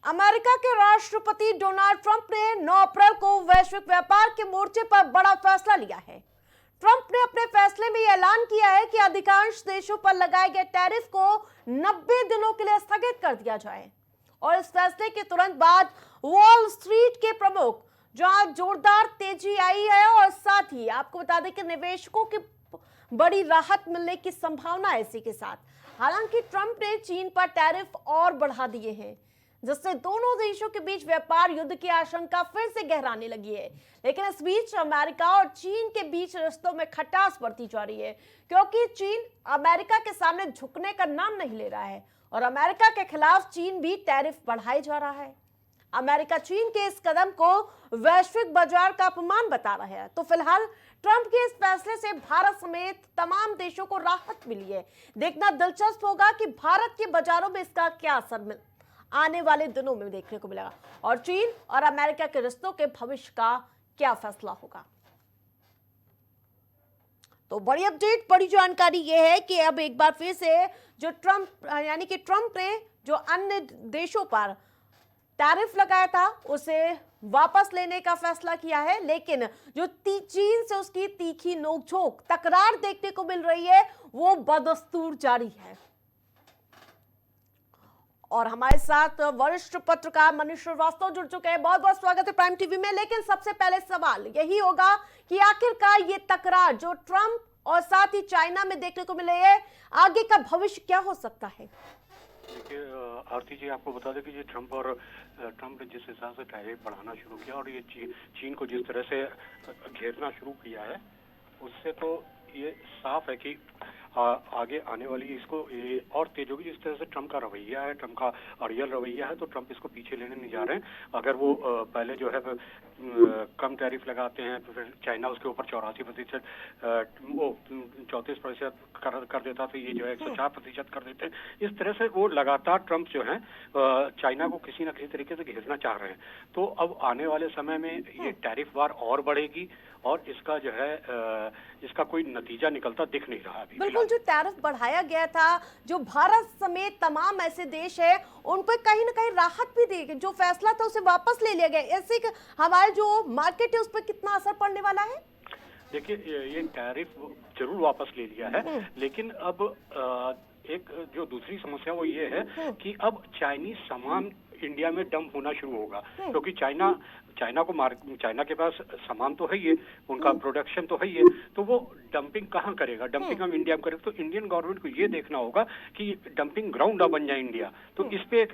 America के राष्ट्रपति Donald Trump ने 9 अप्रैल को वैश्विक व्यापार के मोर्चे पर बड़ा फैसला लिया है। ट्रंप ने अपने फैसले में यह ऐलान किया है कि अधिकांश देशों पर लगाए गए टैरिफ को 90 दिनों के लिए स्थगित कर दिया जाए। और इस फैसले के तुरंत बाद वॉल स्ट्रीट के प्रमुख जहां जोरदार तेजी आई है और साथ ही आपको बता दें कि निवेशकों की बड़ी राहत मिलने की संभावना है इसी के साथ। हालांकि ट्रंप ने चीन पर टैरिफ और बढ़ा दिए हैं, जिससे दोनों देशों के बीच व्यापार युद्ध की आशंका फिर से गहराने लगी है। लेकिन इस बीच अमेरिका और चीन के बीच रिश्तों में खटास बढ़ती जा रही है, क्योंकि चीन अमेरिका के सामने झुकने का नाम नहीं ले रहा है और अमेरिका के खिलाफ चीन भी टैरिफ बढ़ाए जा रहा है। अमेरिका चीन के इस कदम को वैश्विक बाजार का अपमान बता रहा है। तो फिलहाल ट्रंप के इस फैसले से भारत समेत तमाम देशों को राहत मिली है। देखना दिलचस्प होगा कि भारत के बाजारों में इसका क्या असर आने वाले दिनों में देखने को मिलेगा और चीन और अमेरिका के रिश्तों के भविष्य का क्या फैसला होगा। तो बड़ी अपडेट, बड़ी जानकारी यह है कि अब एक बार फिर से जो ट्रंप यानी कि ट्रंप ने जो अन्य देशों पर टैरिफ लगाया था उसे वापस लेने का फैसला किया है। लेकिन जो चीन से उसकी तीखी नोकझोंक तकरार देखने को मिल रही है वो बदस्तूर जारी है। और हमारे साथ वरिष्ठ पत्रकार मनीष श्रीवास्तव जुड़ चुके हैं। बहुत बहुत स्वागत है प्राइम टीवी में। लेकिन सबसे पहले सवाल यही होगा कि आखिरकार ये तकरार जो ट्रंप और साथ ही चाइना में देखने को मिले है, आगे का भविष्य क्या हो सकता है? देखिए आरती जी, आपको बता दें कि ये ट्रंप ने जिस हिसाब से टैरिफ बढ़ाना शुरू किया और ये चीन को जिस तरह से घेरना शुरू किया है, उससे तो ये साफ है कि आगे आने वाली इसको ये और तेज होगी। जिस तरह से ट्रंप का रवैया है, ट्रंप का अड़ियल रवैया है, तो ट्रंप इसको पीछे लेने नहीं जा रहे हैं। अगर वो पहले जो है कम टैरिफ लगाते हैं तो फिर चाइना उसके ऊपर 84% वो 34% कर देता, तो ये जो है 104% कर देते हैं। इस तरह से वो लगातार ट्रंप जो है चाइना को किसी न किसी तरीके से घेरना चाह रहे हैं। तो अब आने वाले समय में ये टैरिफ वार और बढ़ेगी और इसका जो है इसका कोई नतीजा निकलता दिख नहीं रहा अभी। बिल्कुल, जो टैरिफ बढ़ाया गया था, जो भारत समेत तमाम ऐसे देश है उन पर कहीं ना कहीं राहत भी दी गई, जो फैसला था उसे वापस ले लिया गया। ऐसे हमारे जो मार्केट है उस पर कितना असर पड़ने वाला है? देखिए, ये टैरिफ जरूर वापस ले लिया है, लेकिन अब एक जो दूसरी समस्या वो ये है कि अब चाइनीज सामान इंडिया में डंप होना शुरू होगा, क्योंकि चाइना के पास सामान तो है ही, उनका प्रोडक्शन तो है ही, तो वो डंपिंग कहाँ करेगा? डंपिंग हम इंडिया में करेंगे तो इंडियन गवर्नमेंट को ये देखना होगा कि डंपिंग ग्राउंड बन जाए इंडिया, तो इस पे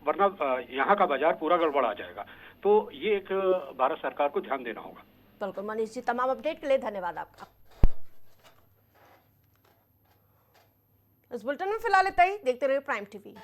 वरना यहाँ का बाजार पूरा गड़बड़ा जाएगा। तो ये एक भारत सरकार को ध्यान देना होगा। बिल्कुल मनीष जी, तमाम अपडेट के लिए धन्यवाद आपका। इस बुलेटिन में फिलहाल इतना ही। देखते रहिए प्राइम टीवी।